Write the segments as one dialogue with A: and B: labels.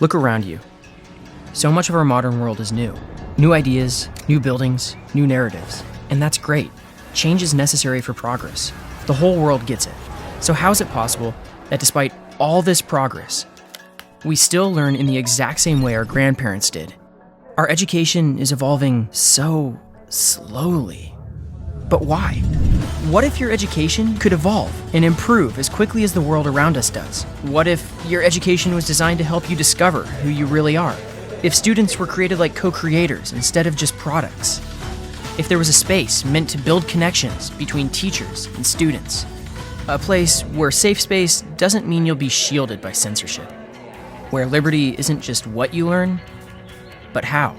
A: Look around you. So much of our modern world is new. New ideas, new buildings, new narratives. And that's great. Change is necessary for progress. The whole world gets it. So how is it possible that despite all this progress, we still learn in the exact same way our grandparents did? Our education is evolving so slowly. But why? What if your education could evolve and improve as quickly as the world around us does? What if your education was designed to help you discover who you really are? If students were created like co-creators instead of just products? If there was a space meant to build connections between teachers and students? A place where safe space doesn't mean you'll be shielded by censorship. Where liberty isn't just what you learn, but how.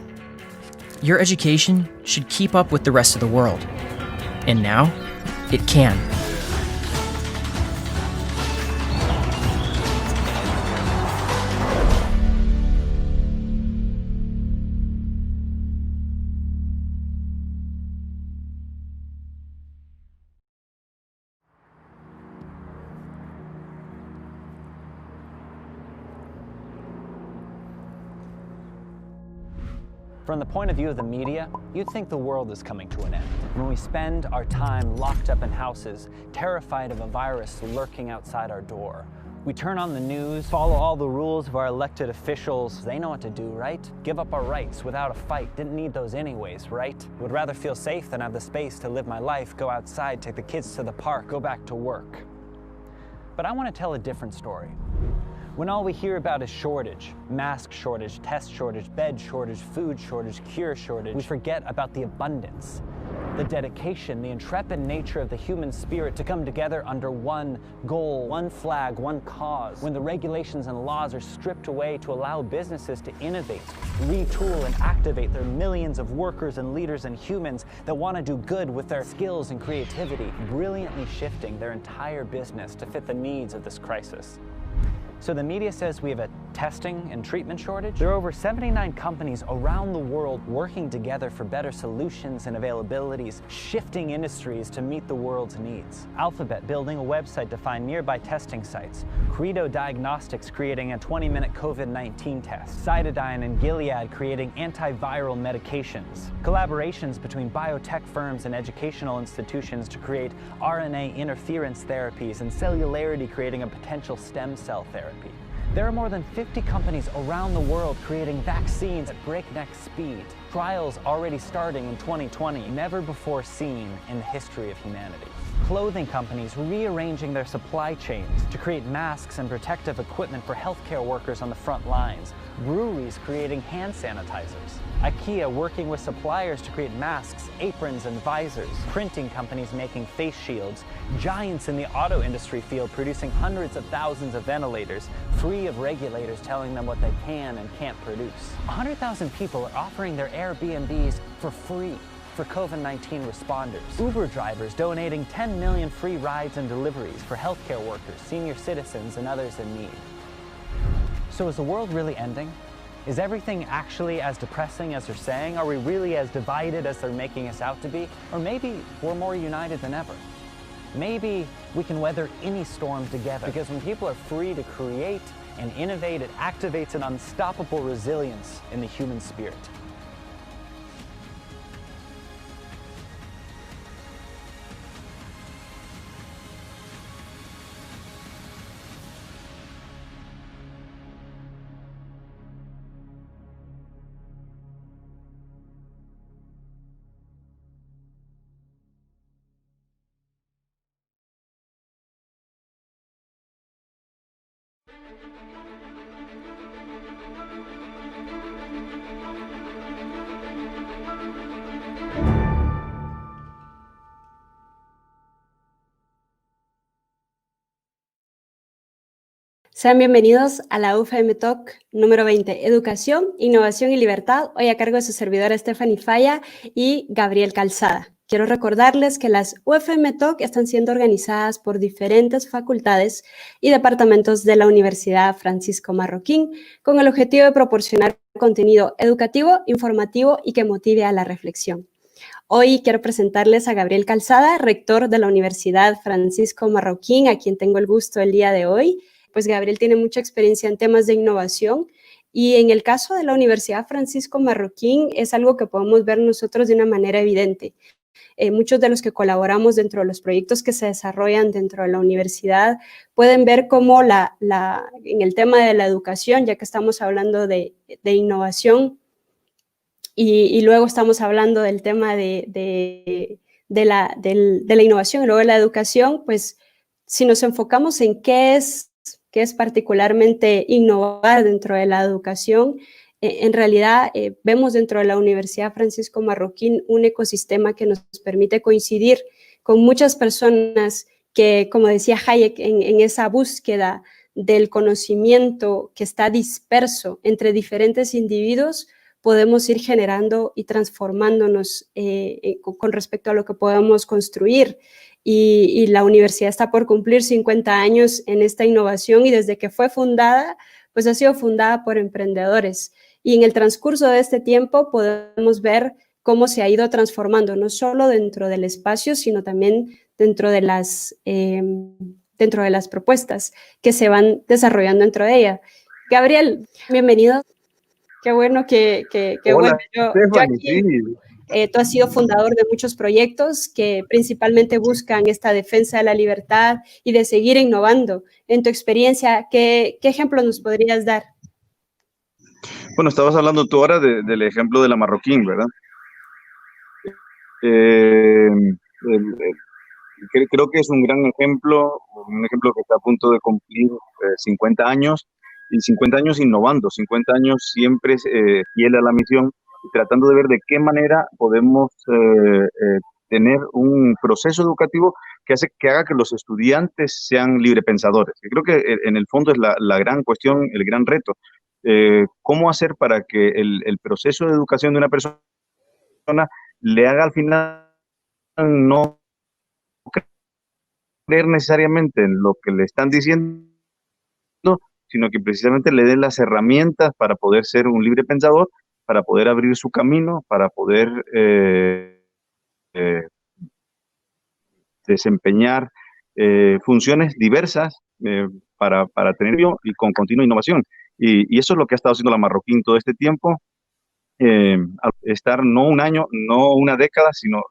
A: Your education should keep up with the rest of the world. And now, it can.
B: From the point of view of the media, you'd think the world is coming to an end. When we spend our time locked up in houses, terrified of a virus lurking outside our door. We turn on the news, follow all the rules of our elected officials. They know what to do, right? Give up our rights without a fight. Didn't need those anyways, right? Would rather feel safe than have the space to live my life, go outside, take the kids to the park, go back to work. But I want to tell a different story. When all we hear about is shortage, mask shortage, test shortage, bed shortage, food shortage, cure shortage, we forget about the abundance, the dedication, the intrepid nature of the human spirit to come together under one goal, one flag, one cause. When the regulations and laws are stripped away to allow businesses to innovate, retool, and activate their millions of workers and leaders and humans that want to do good with their skills and creativity, brilliantly shifting their entire business to fit the needs of this crisis. So the media says we have a testing and treatment shortage. There are over 79 companies around the world working together for better solutions and availabilities, shifting industries to meet the world's needs. Alphabet building a website to find nearby testing sites. Credo Diagnostics creating a 20-minute COVID-19 test. Cytodyn and Gilead creating antiviral medications. Collaborations between biotech firms and educational institutions to create RNA interference therapies, and Cellularity creating a potential stem cell therapy. There are more than 50 companies around the world creating vaccines at breakneck speed. Trials already starting in 2020, never before seen in the history of humanity. Clothing companies rearranging their supply chains to create masks and protective equipment for healthcare workers on the front lines. Breweries creating hand sanitizers. IKEA working with suppliers to create masks, aprons, and visors. Printing companies making face shields. Giants in the auto industry field producing hundreds of thousands of ventilators, free of regulators telling them what they can and can't produce. 100,000 people are offering their Airbnbs for free for COVID-19 responders. Uber drivers donating 10 million free rides and deliveries for healthcare workers, senior citizens, and others in need. So is the world really ending? Is everything actually as depressing as they're saying? Are we really as divided as they're making us out to be? Or maybe we're more united than ever. Maybe we can weather any storm together, because when people are free to create and innovate, it activates an unstoppable resilience in the human spirit.
C: Sean bienvenidos a la UFM Talk número 20, Educación, Innovación y Libertad, hoy a cargo de su servidora Stephanie Falla y Gabriel Calzada. Quiero recordarles que las UFM Talk están siendo organizadas por diferentes facultades y departamentos de la Universidad Francisco Marroquín con el objetivo de proporcionar contenido educativo, informativo y que motive a la reflexión. Hoy quiero presentarles a Gabriel Calzada, rector de la Universidad Francisco Marroquín, a quien tengo el gusto el día de hoy. Pues Gabriel tiene mucha experiencia en temas de innovación Y en el caso de la Universidad Francisco Marroquín es algo que podemos ver nosotros de una manera evidente. Muchos de los que colaboramos dentro de los proyectos que se desarrollan dentro de la universidad pueden ver cómo en el tema de la educación, ya que estamos hablando de innovación y luego estamos hablando del tema de la innovación y luego de la educación, pues si nos enfocamos en qué es particularmente innovar dentro de la educación, en realidad vemos dentro de la Universidad Francisco Marroquín un ecosistema que nos permite coincidir con muchas personas que, como decía Hayek, en esa búsqueda del conocimiento que está disperso entre diferentes individuos, podemos ir generando y transformándonos con respecto a lo que podemos construir. Y la universidad está por cumplir 50 años en esta innovación y desde que fue fundada, pues ha sido fundada por emprendedores. Y en el transcurso de este tiempo podemos ver cómo se ha ido transformando, no solo dentro del espacio, sino también dentro de las propuestas que se van desarrollando dentro de ella. Gabriel, bienvenido. Qué bueno que
D: Hola,
C: bueno, yo
D: Stephanie,
C: aquí,
D: sí.
C: tú has sido fundador de muchos proyectos que principalmente buscan esta defensa de la libertad y de seguir innovando. En tu experiencia, ¿qué ejemplos nos podrías dar?
D: Bueno, estabas hablando tú ahora del ejemplo de la Marroquín, ¿verdad? Creo que es un gran ejemplo, un ejemplo que está a punto de cumplir 50 años, y 50 años innovando, 50 años siempre fiel a la misión, y tratando de ver de qué manera podemos tener un proceso educativo que haga que los estudiantes sean librepensadores. Y creo que en el fondo es la gran cuestión, el gran reto. ¿Cómo hacer para que el proceso de educación de una persona le haga al final no creer necesariamente en lo que le están diciendo, sino que precisamente le den las herramientas para poder ser un libre pensador, para poder abrir su camino, para poder desempeñar funciones diversas para tener y con continua innovación. Y eso es lo que ha estado haciendo la Marroquín todo este tiempo, estar no un año, no una década, sino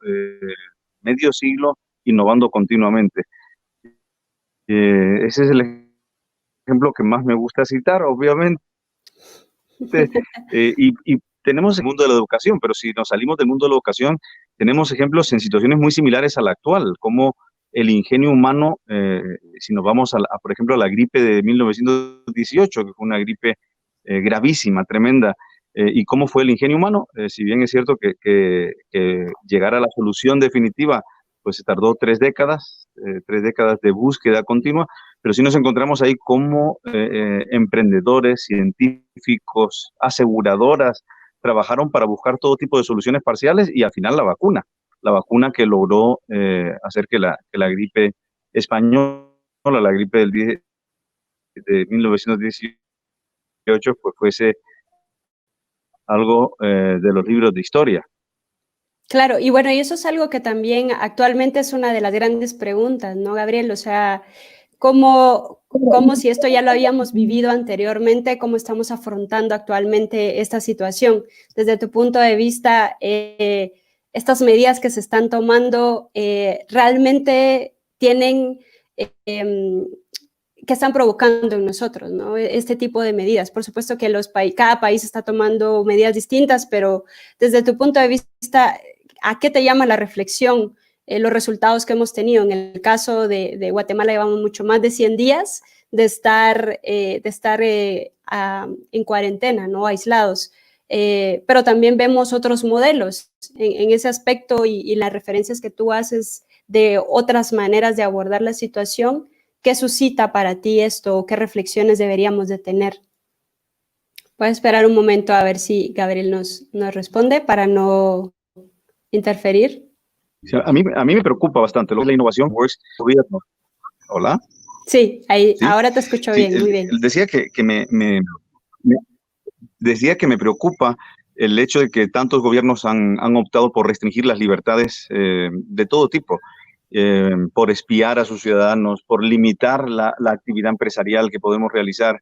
D: medio siglo innovando continuamente. Ese es el ejemplo que más me gusta citar, obviamente. Y tenemos el mundo de la educación, pero si nos salimos del mundo de la educación, tenemos ejemplos en situaciones muy similares a la actual, como el ingenio humano, si nos vamos por ejemplo, a la gripe de 1918, que fue una gripe gravísima, tremenda, y cómo fue el ingenio humano. Si bien es cierto que llegar a la solución definitiva, pues se tardó 3 décadas de búsqueda continua, pero sí nos encontramos ahí como emprendedores, científicos, aseguradoras, trabajaron para buscar todo tipo de soluciones parciales y al final la vacuna que logró hacer que la gripe española, la gripe de 1918, pues fuese algo de los libros de historia.
C: Claro, y bueno, y eso es algo que también actualmente es una de las grandes preguntas, ¿no, Gabriel? O sea, ¿cómo si esto ya lo habíamos vivido anteriormente, cómo estamos afrontando actualmente esta situación? Desde tu punto de vista, estas medidas que se están tomando realmente tienen, que están provocando en nosotros, ¿no? Este tipo de medidas. Por supuesto que cada país está tomando medidas distintas, pero desde tu punto de vista, ¿a qué te llama la reflexión los resultados que hemos tenido? En el caso de Guatemala llevamos mucho más de 100 días de estar en cuarentena, ¿no? Aislados. Pero también vemos otros modelos en ese aspecto y las referencias que tú haces de otras maneras de abordar la situación. ¿Qué suscita para ti esto? ¿Qué reflexiones deberíamos de tener? Voy a esperar un momento a ver si Gabriel nos responde para no interferir.
D: Sí, a mí me preocupa bastante lo que la innovación. Gobierno. Hola.
C: Sí, ahí, ¿sí? Ahora te escucho bien, muy bien.
D: Decía decía que me preocupa el hecho de que tantos gobiernos han optado por restringir las libertades de todo tipo, por espiar a sus ciudadanos, por limitar la actividad empresarial que podemos realizar,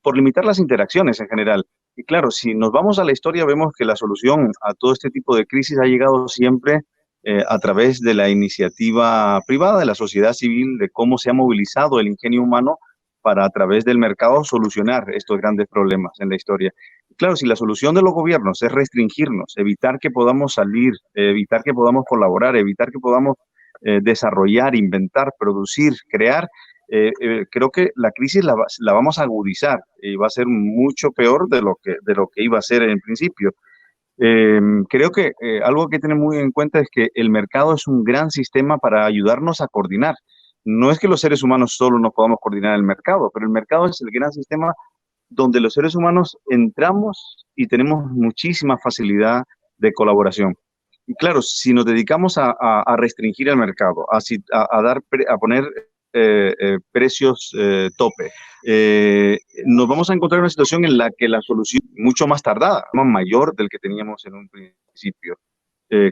D: por limitar las interacciones en general. Y claro, si nos vamos a la historia, vemos que la solución a todo este tipo de crisis ha llegado siempre a través de la iniciativa privada, de la sociedad civil, de cómo se ha movilizado el ingenio humano para a través del mercado solucionar estos grandes problemas en la historia. Claro, si la solución de los gobiernos es restringirnos, evitar que podamos salir, evitar que podamos colaborar, evitar que podamos desarrollar, inventar, producir, crear, creo que la crisis la vamos a agudizar y va a ser mucho peor de lo que iba a ser en principio. Creo que algo que tener muy en cuenta es que el mercado es un gran sistema para ayudarnos a coordinar. No es que los seres humanos solo no podamos coordinar el mercado, pero el mercado es el gran sistema donde los seres humanos entramos y tenemos muchísima facilidad de colaboración. Y claro, si nos dedicamos a restringir el mercado, a poner precios tope, nos vamos a encontrar en una situación en la que la solución es mucho más tardada, más mayor del que teníamos en un principio.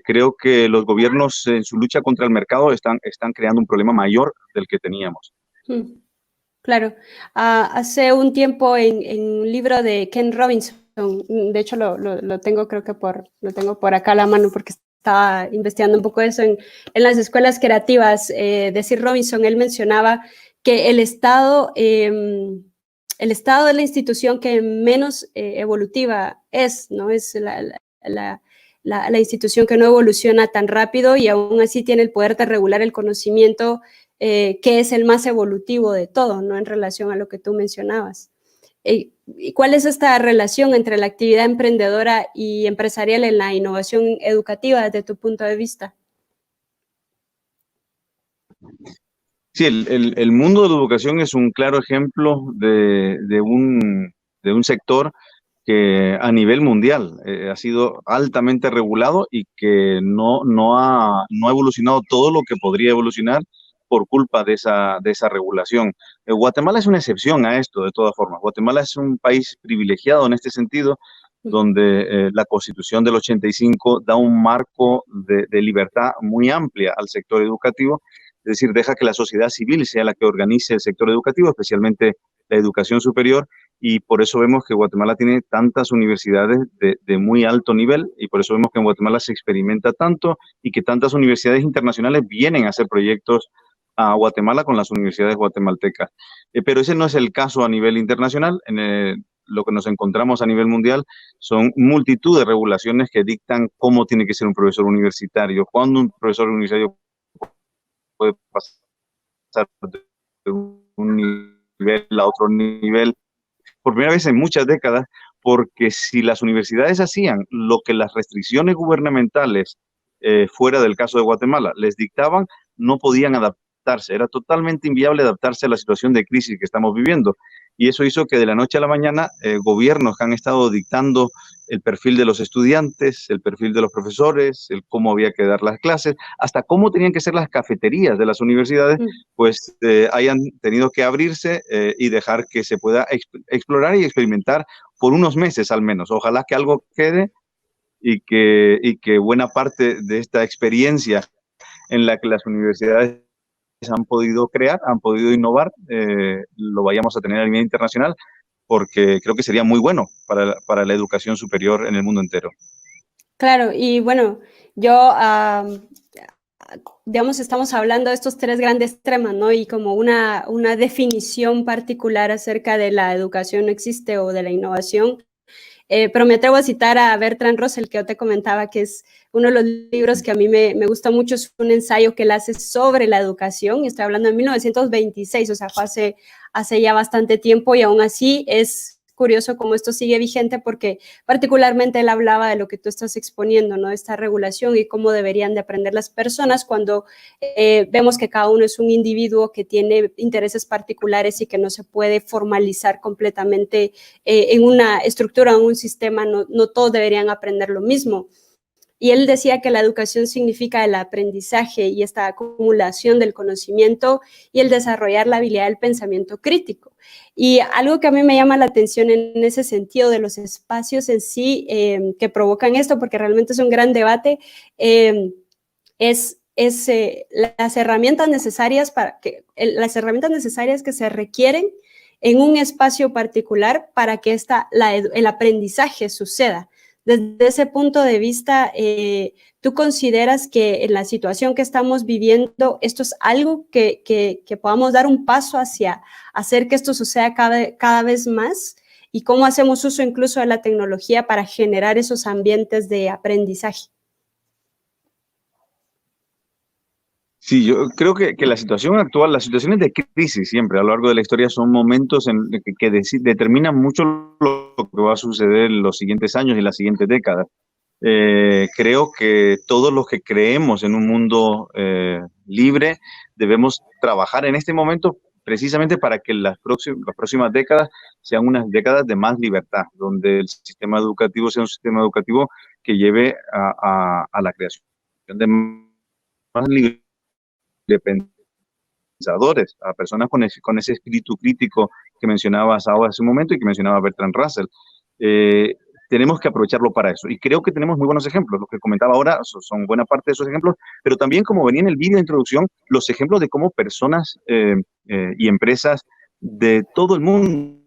D: Creo que los gobiernos en su lucha contra el mercado están creando un problema mayor del que teníamos.
C: Claro. Hace un tiempo en un libro de Ken Robinson, de hecho lo tengo, creo que lo tengo por acá a la mano porque estaba investigando un poco eso en las escuelas creativas de Sir Robinson. Él mencionaba que el Estado es la institución que menos evolutiva es, ¿no? Es la institución que no evoluciona tan rápido y aún así tiene el poder de regular el conocimiento, que es el más evolutivo de todo, ¿no? En relación a lo que tú mencionabas. ¿Y cuál es esta relación entre la actividad emprendedora y empresarial en la innovación educativa desde tu punto de vista?
D: Sí, el mundo de la educación es un claro ejemplo de un sector que a nivel mundial ha sido altamente regulado y que no ha evolucionado todo lo que podría evolucionar por culpa de esa regulación. Guatemala es una excepción a esto, de todas formas. Guatemala es un país privilegiado en este sentido, donde la Constitución del 85 da un marco de libertad muy amplia al sector educativo, es decir, deja que la sociedad civil sea la que organice el sector educativo, especialmente la educación superior, y por eso vemos que Guatemala tiene tantas universidades de muy alto nivel, y por eso vemos que en Guatemala se experimenta tanto y que tantas universidades internacionales vienen a hacer proyectos a Guatemala con las universidades guatemaltecas. Pero ese no es el caso a nivel internacional. Lo que nos encontramos a nivel mundial son multitud de regulaciones que dictan cómo tiene que ser un profesor universitario, cuándo un profesor universitario puede pasar de un nivel a otro nivel, por primera vez en muchas décadas, porque si las universidades hacían lo que las restricciones gubernamentales, fuera del caso de Guatemala, les dictaban, no podían adaptarse. Era totalmente inviable adaptarse a la situación de crisis que estamos viviendo. Y eso hizo que de la noche a la mañana gobiernos que han estado dictando el perfil de los estudiantes, el perfil de los profesores, el cómo había que dar las clases, hasta cómo tenían que ser las cafeterías de las universidades, pues hayan tenido que abrirse y dejar que se pueda explorar y experimentar por unos meses al menos. Ojalá que algo quede y que buena parte de esta experiencia en la que las universidades han podido crear, han podido innovar, lo vayamos a tener a nivel internacional, porque creo que sería muy bueno para la educación superior en el mundo entero.
C: Claro, y bueno, yo, digamos, estamos hablando de estos tres grandes temas, ¿no? Y como una definición particular acerca de la educación no existe o de la innovación. Pero me atrevo a citar a Bertrand Russell, que yo te comentaba, que es uno de los libros que a mí me gusta mucho. Es un ensayo que él hace sobre la educación, y estoy hablando de 1926, o sea, fue hace ya bastante tiempo, y aún así es curioso cómo esto sigue vigente, porque particularmente él hablaba de lo que tú estás exponiendo, ¿no? Esta regulación y cómo deberían de aprender las personas cuando vemos que cada uno es un individuo que tiene intereses particulares y que no se puede formalizar completamente en una estructura, en un sistema. No todos deberían aprender lo mismo. Y él decía que la educación significa el aprendizaje y esta acumulación del conocimiento y el desarrollar la habilidad del pensamiento crítico. Y algo que a mí me llama la atención en ese sentido de los espacios en sí que provocan esto, porque realmente es un gran debate, es las herramientas necesarias que se requieren en un espacio particular para que el aprendizaje suceda. Desde ese punto de vista, ¿tú consideras que en la situación que estamos viviendo esto es algo que podamos dar un paso hacia hacer que esto suceda cada vez más? ¿Y cómo hacemos uso incluso de la tecnología para generar esos ambientes de aprendizaje?
D: Sí, yo creo que la situación actual, las situaciones de crisis siempre a lo largo de la historia son momentos que determinan mucho lo que va a suceder en los siguientes años y las siguientes décadas. Creo que todos los que creemos en un mundo libre debemos trabajar en este momento precisamente para que las próximas décadas sean unas décadas de más libertad, donde el sistema educativo sea un sistema educativo que lleve a la creación de más libertad, de pensadores, a personas con ese espíritu crítico que mencionabas ahora hace un momento y que mencionaba Bertrand Russell. Tenemos que aprovecharlo para eso. Y creo que tenemos muy buenos ejemplos. Lo que comentaba ahora son buena parte de esos ejemplos, pero también, como venía en el vídeo de introducción, los ejemplos de cómo personas y empresas de todo el mundo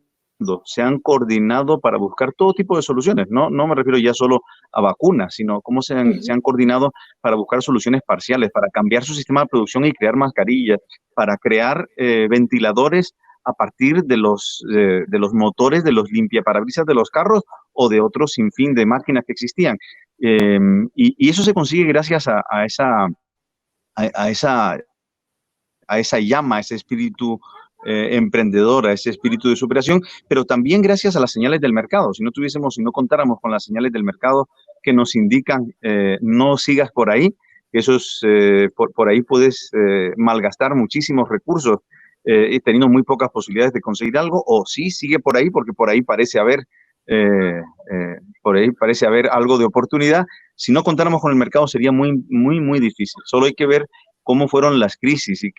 D: se han coordinado para buscar todo tipo de soluciones. No me refiero ya solo a vacunas, sino cómo se han coordinado para buscar soluciones parciales, para cambiar su sistema de producción y crear mascarillas, para crear ventiladores a partir de los motores de los limpiaparabrisas de los carros o de otros sinfín de máquinas que existían. Y eso se consigue gracias a esa llama, a ese espíritu emprendedor, a ese espíritu de superación, pero también gracias a las señales del mercado. Si no contáramos con las señales del mercado que nos indican no sigas por ahí, eso es, por ahí puedes malgastar muchísimos recursos y teniendo muy pocas posibilidades de conseguir algo, o sí, sigue por ahí porque por ahí parece haber algo de oportunidad. Si no contáramos con el mercado sería muy, muy, muy difícil. Solo hay que ver cómo fueron las crisis y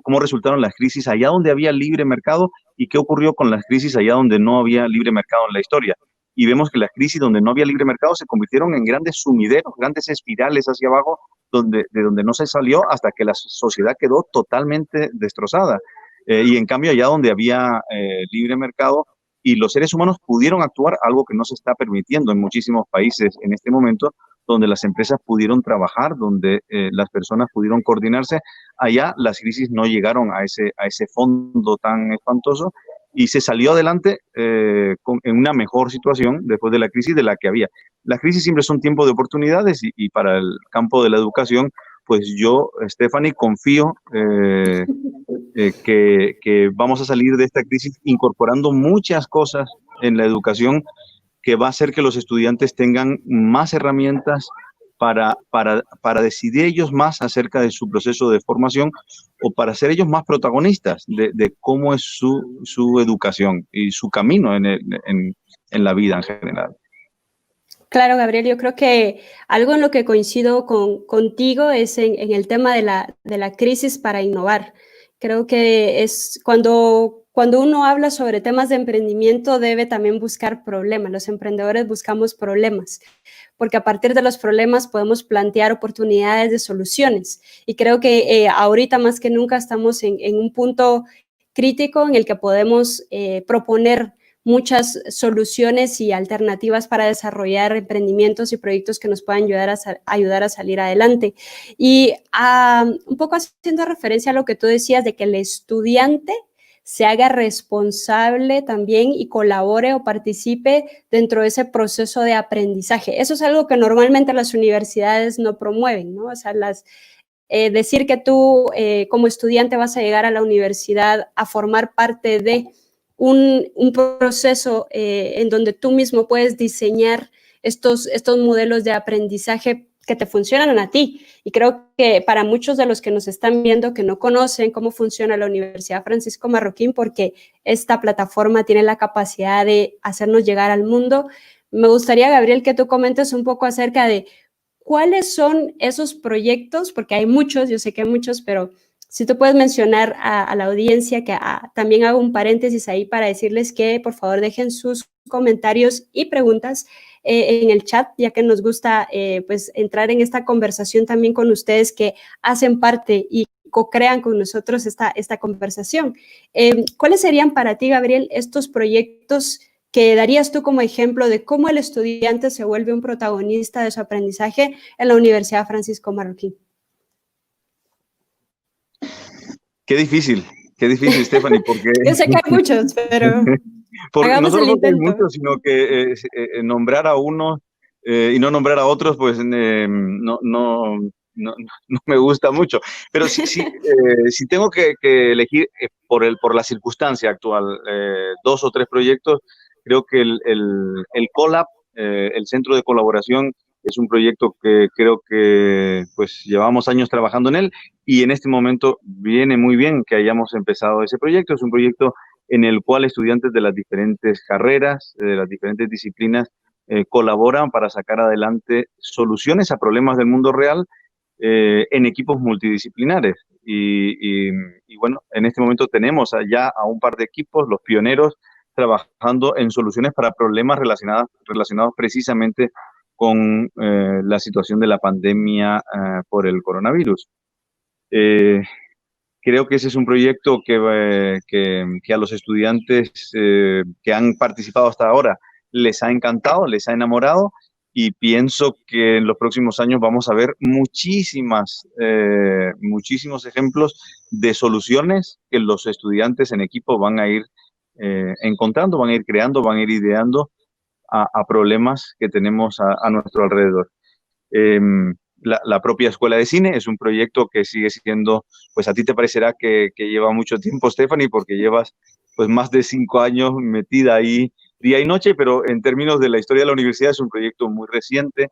D: cómo resultaron las crisis allá donde había libre mercado y qué ocurrió con las crisis allá donde no había libre mercado en la historia. Y vemos que las crisis donde no había libre mercado se convirtieron en grandes sumideros, grandes espirales hacia abajo, de donde no se salió hasta que la sociedad quedó totalmente destrozada. Y en cambio, allá donde había libre mercado y los seres humanos pudieron actuar, algo que no se está permitiendo en muchísimos países en este momento, donde las empresas pudieron trabajar, donde las personas pudieron coordinarse, allá las crisis no llegaron a ese fondo tan espantoso y se salió adelante en una mejor situación después de la crisis de la que había. Las crisis siempre son tiempo de oportunidades y para el campo de la educación, pues yo, Stephanie, confío que vamos a salir de esta crisis incorporando muchas cosas en la educación que va a hacer que los estudiantes tengan más herramientas para decidir ellos más acerca de su proceso de formación o para ser ellos más protagonistas de cómo es su educación y su camino en la vida en general.
C: Claro, Gabriel, yo creo que algo en lo que coincido contigo es en el tema de la crisis para innovar. Creo que es cuando uno habla sobre temas de emprendimiento debe también buscar problemas. Los emprendedores buscamos problemas, porque a partir de los problemas podemos plantear oportunidades de soluciones. Y creo que ahorita más que nunca estamos en un punto crítico en el que podemos proponer muchas soluciones y alternativas para desarrollar emprendimientos y proyectos que nos puedan ayudar a salir adelante. Y un poco haciendo referencia a lo que tú decías de que el estudiante se haga responsable también y colabore o participe dentro de ese proceso de aprendizaje. Eso es algo que normalmente las universidades no promueven, ¿no? O sea, decir que tú como estudiante vas a llegar a la universidad a formar parte de un proceso en donde tú mismo puedes diseñar estos modelos de aprendizaje que te funcionan a ti. Y creo que para muchos de los que nos están viendo que no conocen cómo funciona la Universidad Francisco Marroquín, porque esta plataforma tiene la capacidad de hacernos llegar al mundo, me gustaría, Gabriel, que tú comentes un poco acerca de cuáles son esos proyectos, porque hay muchos, yo sé que hay muchos, pero si tú puedes mencionar a la audiencia, que también hago un paréntesis ahí para decirles que por favor dejen sus comentarios y preguntas en el chat, ya que nos gusta pues entrar en esta conversación también con ustedes que hacen parte y co-crean con nosotros esta conversación. ¿Cuáles serían para ti, Gabriel, estos proyectos que darías tú como ejemplo de cómo el estudiante se vuelve un protagonista de su aprendizaje en la Universidad Francisco Marroquín?
D: Qué difícil, Stephanie, porque...
C: Yo sé que hay muchos, pero
D: porque no
C: hagamos
D: solo
C: el
D: porque hay
C: intento.
D: muchos, sino que nombrar a uno y no nombrar a otros, pues no me gusta mucho. Pero si tengo que elegir por la circunstancia actual, 2 o 3 proyectos, creo que el CoLab, el Centro de Colaboración, es un proyecto que creo que pues llevamos años trabajando en él y en este momento viene muy bien que hayamos empezado ese proyecto. Es un proyecto en el cual estudiantes de las diferentes carreras, de las diferentes disciplinas, colaboran para sacar adelante soluciones a problemas del mundo real en equipos multidisciplinares. Y bueno, en este momento tenemos ya a un par de equipos, los pioneros, trabajando en soluciones para problemas relacionados precisamente con la situación de la pandemia por el coronavirus. Creo que ese es un proyecto que a los estudiantes que han participado hasta ahora les ha encantado, les ha enamorado y pienso que en los próximos años vamos a ver muchísimos ejemplos de soluciones que los estudiantes en equipo van a ir encontrando, van a ir creando, van a ir ideando a problemas que tenemos a nuestro alrededor. La propia Escuela de Cine es un proyecto que sigue siendo, pues a ti te parecerá que lleva mucho tiempo, Stephanie, porque llevas pues más de 5 años metida ahí día y noche, pero en términos de la historia de la universidad es un proyecto muy reciente,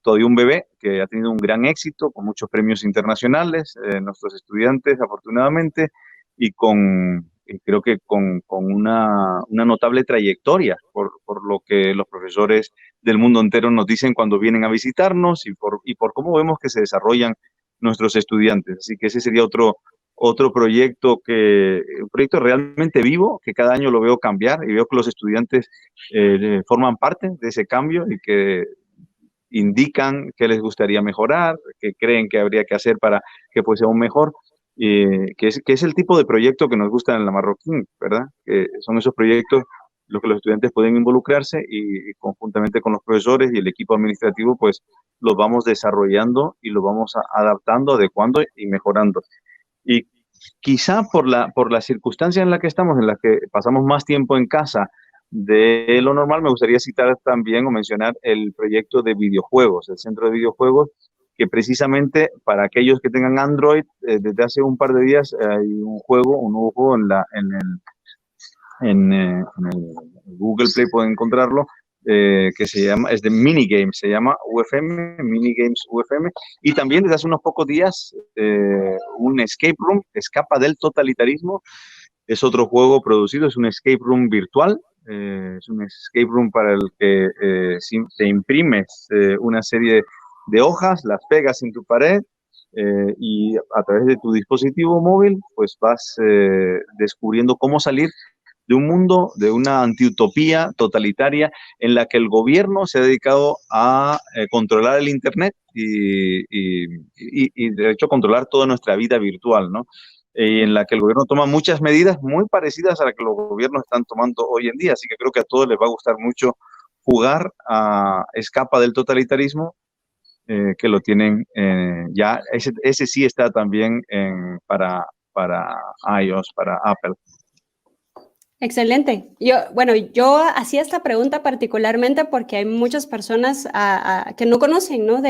D: todavía un bebé que ha tenido un gran éxito, con muchos premios internacionales, nuestros estudiantes afortunadamente, y creo que con una notable trayectoria, por lo que los profesores del mundo entero nos dicen cuando vienen a visitarnos y por cómo vemos que se desarrollan nuestros estudiantes. Así que ese sería otro proyecto un proyecto realmente vivo, que cada año lo veo cambiar y veo que los estudiantes forman parte de ese cambio y que indican qué les gustaría mejorar, qué creen que habría que hacer para que fuese aún mejor. Que es el tipo de proyecto que nos gusta en la Marroquín, ¿verdad? Que son esos proyectos los que los estudiantes pueden involucrarse y conjuntamente con los profesores y el equipo administrativo, pues los vamos desarrollando y los vamos adaptando, adecuando y mejorando. Y quizá por la circunstancia en la que estamos, en la que pasamos más tiempo en casa de lo normal, me gustaría citar también o mencionar el proyecto de videojuegos, el centro de videojuegos, que precisamente para aquellos que tengan Android, desde hace un par de días hay un nuevo juego en el Google Play, pueden encontrarlo, que es de Minigames, se llama UFM, Minigames UFM, y también desde hace unos pocos días un escape room, Escapa del Totalitarismo, es otro juego producido, es un escape room virtual, es un escape room para el que te imprimes una serie de hojas, las pegas en tu pared y a través de tu dispositivo móvil pues vas descubriendo cómo salir de un mundo, de una antiutopía totalitaria en la que el gobierno se ha dedicado a controlar el Internet y de hecho controlar toda nuestra vida virtual, ¿no? Y en la que el gobierno toma muchas medidas muy parecidas a las que los gobiernos están tomando hoy en día. Así que creo que a todos les va a gustar mucho jugar a Escapa del Totalitarismo, que lo tienen ya. Ese sí está también para iOS, para Apple.
C: Excelente. Yo hacía esta pregunta particularmente porque hay muchas personas que no conocen, ¿no?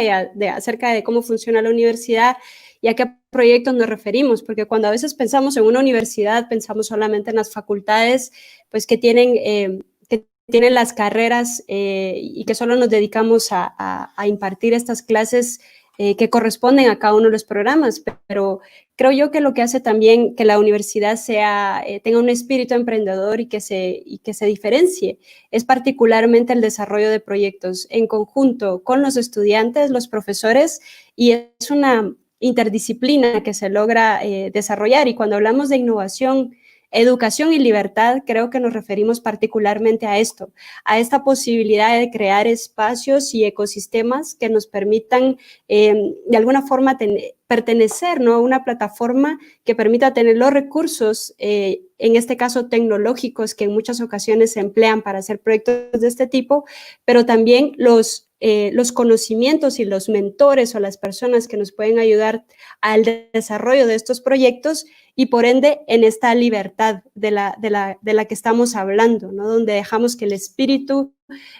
C: Acerca de cómo funciona la universidad y a qué proyectos nos referimos, porque cuando a veces pensamos en una universidad, pensamos solamente en las facultades, pues que tienen las carreras y que solo nos dedicamos a impartir estas clases que corresponden a cada uno de los programas, pero creo yo que lo que hace también que la universidad tenga un espíritu emprendedor y que se diferencie es particularmente el desarrollo de proyectos en conjunto con los estudiantes, los profesores, y es una interdisciplina que se logra desarrollar. Y cuando hablamos de innovación educación y libertad, creo que nos referimos particularmente a esto, a esta posibilidad de crear espacios y ecosistemas que nos permitan de alguna forma pertenecer, ¿no?, a una plataforma que permita tener los recursos, en este caso tecnológicos, que en muchas ocasiones se emplean para hacer proyectos de este tipo, pero también los conocimientos y los mentores o las personas que nos pueden ayudar al desarrollo de estos proyectos y por ende en esta libertad de la que estamos hablando, ¿no?, donde dejamos que el espíritu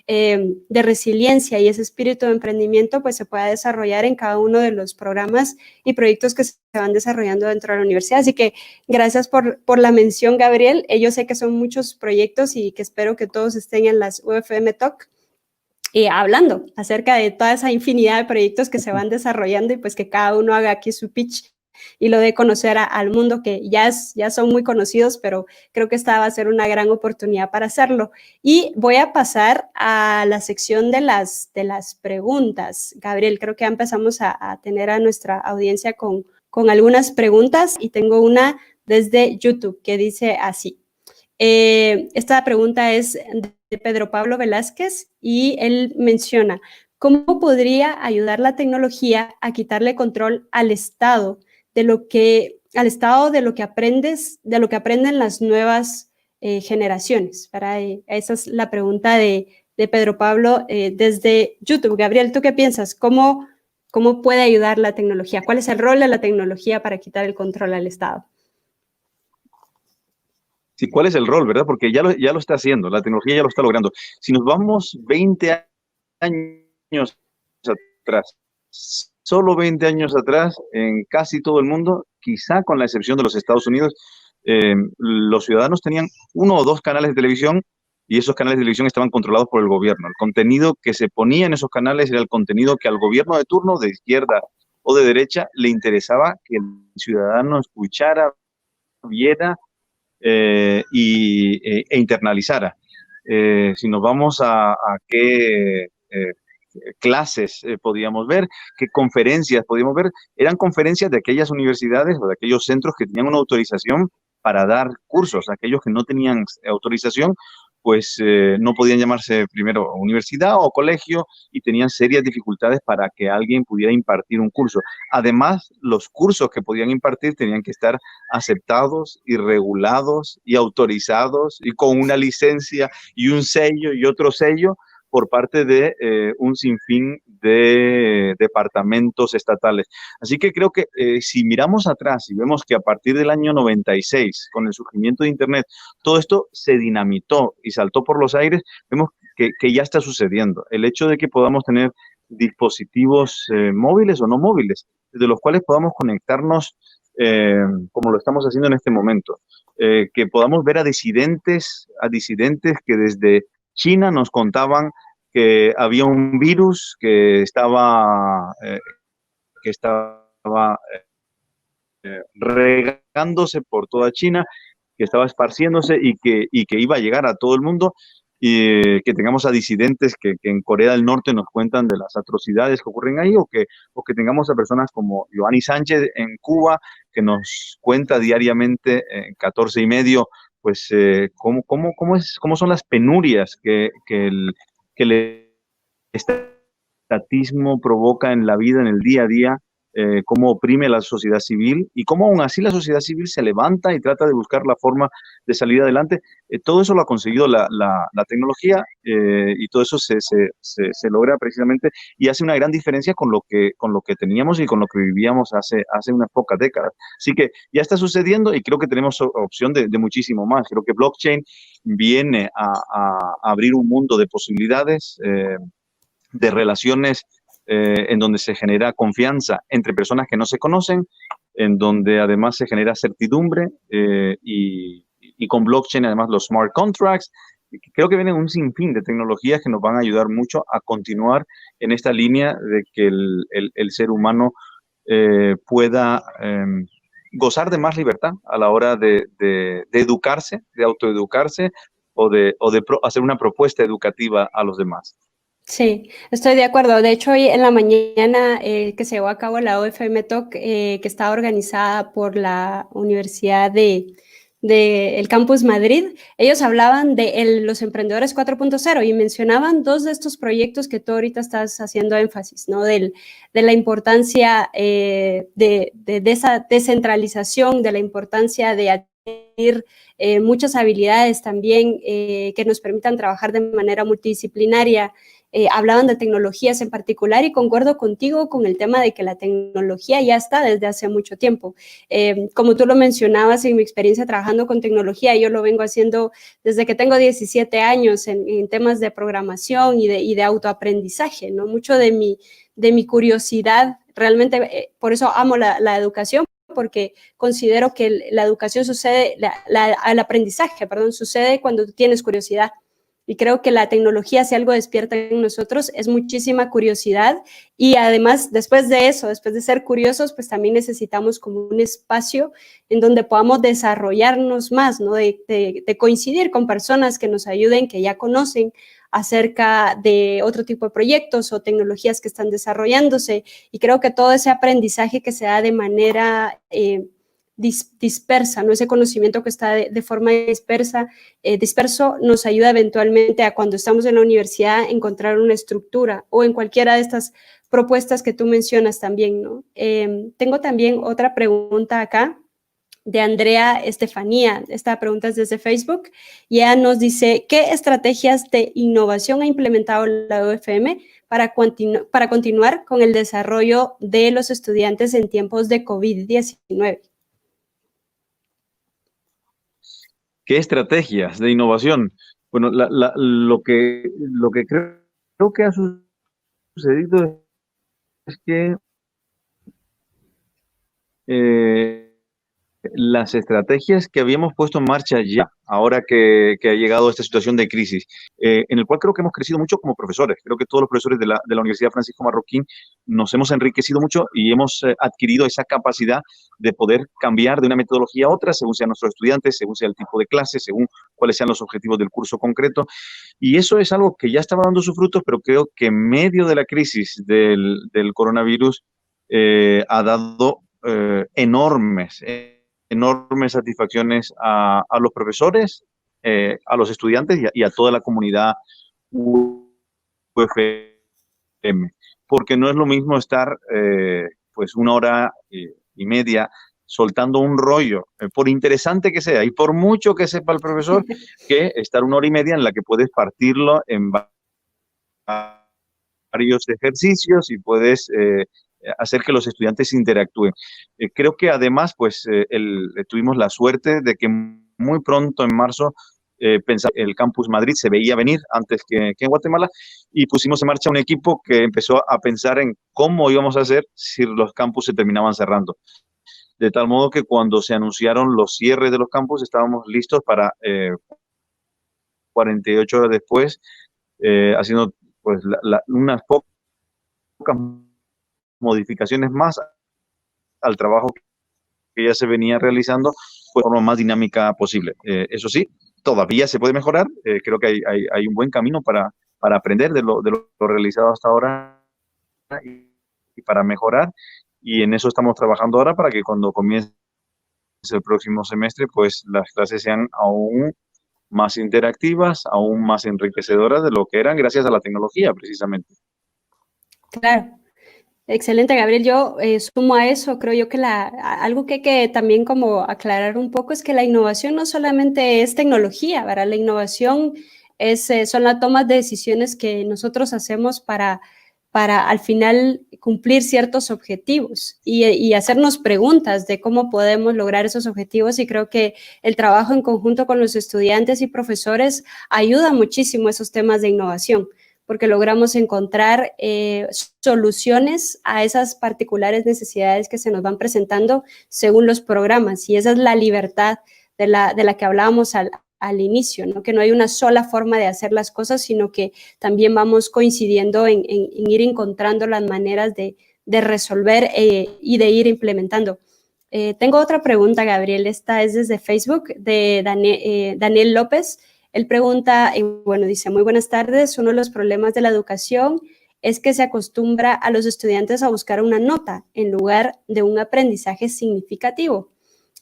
C: de resiliencia y ese espíritu de emprendimiento pues se pueda desarrollar en cada uno de los programas y proyectos que se van desarrollando dentro de la universidad. Así que gracias por la mención, Gabriel. Yo sé que son muchos proyectos y que espero que todos estén en las UFM Talk hablando acerca de toda esa infinidad de proyectos que se van desarrollando y pues que cada uno haga aquí su pitch y lo dé conocer al mundo, que ya son muy conocidos, pero creo que esta va a ser una gran oportunidad para hacerlo. Y voy a pasar a la sección de las preguntas. Gabriel, creo que ya empezamos a tener a nuestra audiencia con algunas preguntas y tengo una desde YouTube que dice así. Esta pregunta es de Pedro Pablo Velázquez y él menciona: ¿cómo podría ayudar la tecnología a quitarle control al Estado de lo que aprenden las nuevas generaciones? Esa es la pregunta de Pedro Pablo desde YouTube. Gabriel, ¿tú qué piensas? ¿Cómo puede ayudar la tecnología? ¿Cuál es el rol de la tecnología para quitar el control al Estado?
D: Sí, ¿cuál es el rol, verdad? Porque ya lo está haciendo, la tecnología ya lo está logrando. Si nos vamos 20 años atrás, solo 20 años atrás, en casi todo el mundo, quizá con la excepción de los Estados Unidos, los ciudadanos tenían 1 o 2 canales de televisión y esos canales de televisión estaban controlados por el gobierno. El contenido que se ponía en esos canales era el contenido que al gobierno de turno, de izquierda o de derecha, le interesaba que el ciudadano escuchara, viera e internalizara. Si nos vamos a qué clases podíamos ver, qué conferencias podíamos ver, eran conferencias de aquellas universidades o de aquellos centros que tenían una autorización para dar cursos. Aquellos que no tenían autorización, pues no podían llamarse primero universidad o colegio y tenían serias dificultades para que alguien pudiera impartir un curso. Además, los cursos que podían impartir tenían que estar aceptados y regulados y autorizados y con una licencia y un sello y otro sello por parte de un sinfín de departamentos estatales. Así que creo que si miramos atrás y vemos que a partir del año 96, con el surgimiento de Internet, todo esto se dinamitó y saltó por los aires, vemos que ya está sucediendo. El hecho de que podamos tener dispositivos móviles o no móviles, de los cuales podamos conectarnos como lo estamos haciendo en este momento, que podamos ver a disidentes que desde China nos contaban que había un virus que estaba regándose por toda China, que estaba esparciéndose y que iba a llegar a todo el mundo, y que tengamos a disidentes que en Corea del Norte nos cuentan de las atrocidades que ocurren ahí, o que tengamos a personas como Giovanni Sánchez en Cuba, que nos cuenta diariamente en 14 y medio, pues cómo son las penurias que el estatismo provoca en la vida, en el día a día, cómo oprime la sociedad civil y cómo aún así la sociedad civil se levanta y trata de buscar la forma de salir adelante. Todo eso lo ha conseguido la tecnología, y todo eso se logra precisamente y hace una gran diferencia con lo que teníamos y con lo que vivíamos hace unas pocas décadas. Así que ya está sucediendo y creo que tenemos opción de muchísimo más. Creo que blockchain viene a abrir un mundo de posibilidades, de relaciones en donde se genera confianza entre personas que no se conocen, en donde además se genera certidumbre, y con blockchain además los smart contracts. Creo que vienen un sinfín de tecnologías que nos van a ayudar mucho a continuar en esta línea de que el ser humano pueda gozar de más libertad a la hora de educarse, de autoeducarse o de hacer una propuesta educativa a los demás.
C: Sí, estoy de acuerdo. De hecho, hoy en la mañana que se llevó a cabo la UFM Talk, que está organizada por la Universidad de del Campus Madrid, ellos hablaban de los emprendedores 4.0 y mencionaban dos de estos proyectos que tú ahorita estás haciendo énfasis, ¿no? De la importancia de esa descentralización, de la importancia de adquirir muchas habilidades también que nos permitan trabajar de manera multidisciplinaria. Hablaban de tecnologías en particular y concuerdo contigo con el tema de que la tecnología ya está desde hace mucho tiempo. Como tú lo mencionabas, en mi experiencia trabajando con tecnología, yo lo vengo haciendo desde que tengo 17 años en temas de programación y de autoaprendizaje, ¿no? Mucho de mi curiosidad, realmente por eso amo la educación, porque considero que la educación sucede, el aprendizaje, perdón, sucede cuando tú tienes curiosidad. Y creo que la tecnología, si algo despierta en nosotros, es muchísima curiosidad. Y además, después de eso, después de ser curiosos, pues también necesitamos como un espacio en donde podamos desarrollarnos más, ¿no? De coincidir con personas que nos ayuden, que ya conocen acerca de otro tipo de proyectos o tecnologías que están desarrollándose. Y creo que todo ese aprendizaje que se da de manera dispersa, ¿no? Ese conocimiento que está de forma disperso nos ayuda eventualmente a, cuando estamos en la universidad, encontrar una estructura, o en cualquiera de estas propuestas que tú mencionas también, ¿no? Tengo también otra pregunta acá de Andrea Estefanía. Esta pregunta es desde Facebook y ella nos dice: ¿qué estrategias de innovación ha implementado la UFM para continuar con el desarrollo de los estudiantes en tiempos de COVID-19?
D: ¿Qué estrategias de innovación? Bueno, lo que creo que ha sucedido es que las estrategias que habíamos puesto en marcha ya, ahora que ha llegado esta situación de crisis, en el cual creo que hemos crecido mucho como profesores. Creo que todos los profesores de la Universidad Francisco Marroquín nos hemos enriquecido mucho y hemos adquirido esa capacidad de poder cambiar de una metodología a otra según sean nuestros estudiantes, según sea el tipo de clase, según cuáles sean los objetivos del curso concreto. Y eso es algo que ya estaba dando sus frutos, pero creo que en medio de la crisis del coronavirus ha dado enormes satisfacciones a los profesores, a los estudiantes y a toda la comunidad UFM. Porque no es lo mismo estar pues 1 hora y media soltando un rollo, por interesante que sea y por mucho que sepa el profesor, que estar 1 hora y media en la que puedes partirlo en varios ejercicios y puedes hacer que los estudiantes interactúen. Creo que además, pues, tuvimos la suerte de que muy pronto, en marzo, el Campus Madrid se veía venir antes que en Guatemala y pusimos en marcha un equipo que empezó a pensar en cómo íbamos a hacer si los campus se terminaban cerrando. De tal modo que cuando se anunciaron los cierres de los campus, estábamos listos para 48 horas después, haciendo pues unas pocas modificaciones más al trabajo que ya se venía realizando de forma más dinámica posible. Eso sí, todavía se puede mejorar. Creo que hay un buen camino para aprender de lo realizado hasta ahora y para mejorar. Y en eso estamos trabajando ahora para que cuando comience el próximo semestre, pues las clases sean aún más interactivas, aún más enriquecedoras de lo que eran gracias a la tecnología, precisamente.
C: Claro. Excelente, Gabriel. Yo sumo a eso, creo yo que algo que hay que también como aclarar un poco es que la innovación no solamente es tecnología, ¿verdad? La innovación son las tomas de decisiones que nosotros hacemos para al final cumplir ciertos objetivos y hacernos preguntas de cómo podemos lograr esos objetivos, y creo que el trabajo en conjunto con los estudiantes y profesores ayuda muchísimo a esos temas de innovación, porque logramos encontrar soluciones a esas particulares necesidades que se nos van presentando según los programas, y esa es la libertad de la que hablábamos al inicio, ¿no? Que no hay una sola forma de hacer las cosas, sino que también vamos coincidiendo en ir encontrando las maneras de resolver y de ir implementando. Tengo otra pregunta, Gabriel. Esta es desde Facebook, de Daniel López. Él pregunta, bueno, dice: muy buenas tardes. Uno de los problemas de la educación es que se acostumbra a los estudiantes a buscar una nota en lugar de un aprendizaje significativo.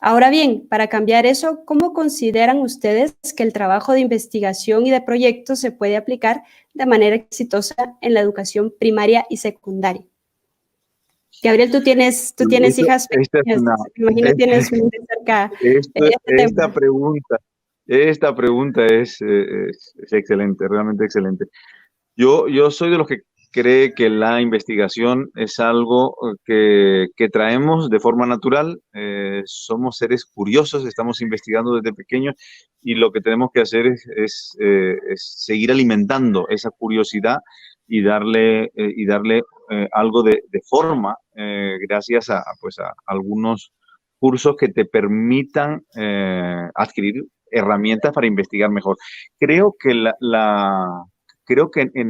C: Ahora bien, para cambiar eso, ¿cómo consideran ustedes que el trabajo de investigación y de proyectos se puede aplicar de manera exitosa en la educación primaria y secundaria? Gabriel, tú tienes hijas
D: Esta es
C: pequeñas,
D: una,
C: me imagino tienes muy de cerca este
D: esta
C: tema.
D: pregunta, esta pregunta es excelente, realmente excelente. Yo soy de los que cree que la investigación es algo que traemos de forma natural. Somos seres curiosos, estamos investigando desde pequeños y lo que tenemos que hacer es seguir alimentando esa curiosidad y darle algo de forma gracias pues a algunos cursos que te permitan adquirir herramientas para investigar mejor. Creo que creo que en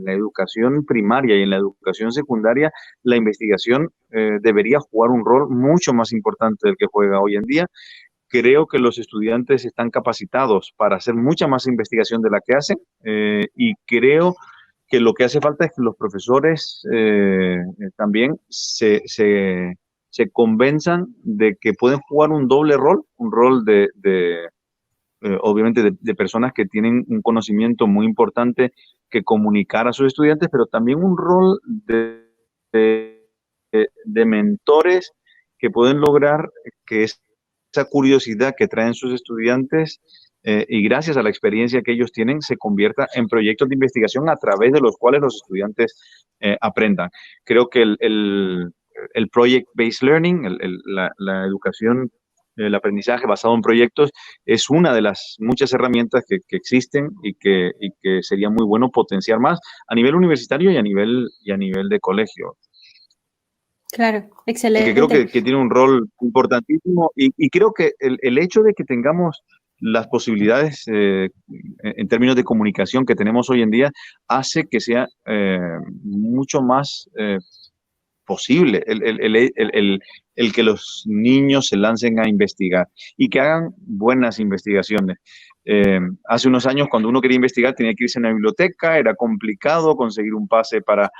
D: la educación primaria y en la educación secundaria, la investigación debería jugar un rol mucho más importante del que juega hoy en día. Creo que los estudiantes están capacitados para hacer mucha más investigación de la que hacen y creo que lo que hace falta es que los profesores también se convenzan de que pueden jugar un doble rol, un rol obviamente de personas que tienen un conocimiento muy importante que comunicar a sus estudiantes, pero también un rol de mentores que pueden lograr que esa curiosidad que traen sus estudiantes y gracias a la experiencia que ellos tienen se convierta en proyectos de investigación a través de los cuales los estudiantes aprendan. Creo que el project-based learning, la educación, el aprendizaje basado en proyectos, es una de las muchas herramientas que existen y que sería muy bueno potenciar más a nivel universitario y a nivel de colegio.
C: Claro,
D: Que creo
C: excelente.
D: que tiene un rol importantísimo y creo que el hecho de que tengamos las posibilidades en términos de comunicación que tenemos hoy en día hace que sea mucho más posible el que los niños se lancen a investigar y que hagan buenas investigaciones. Hace unos años, cuando uno quería investigar, tenía que irse a una biblioteca, era complicado conseguir un pase para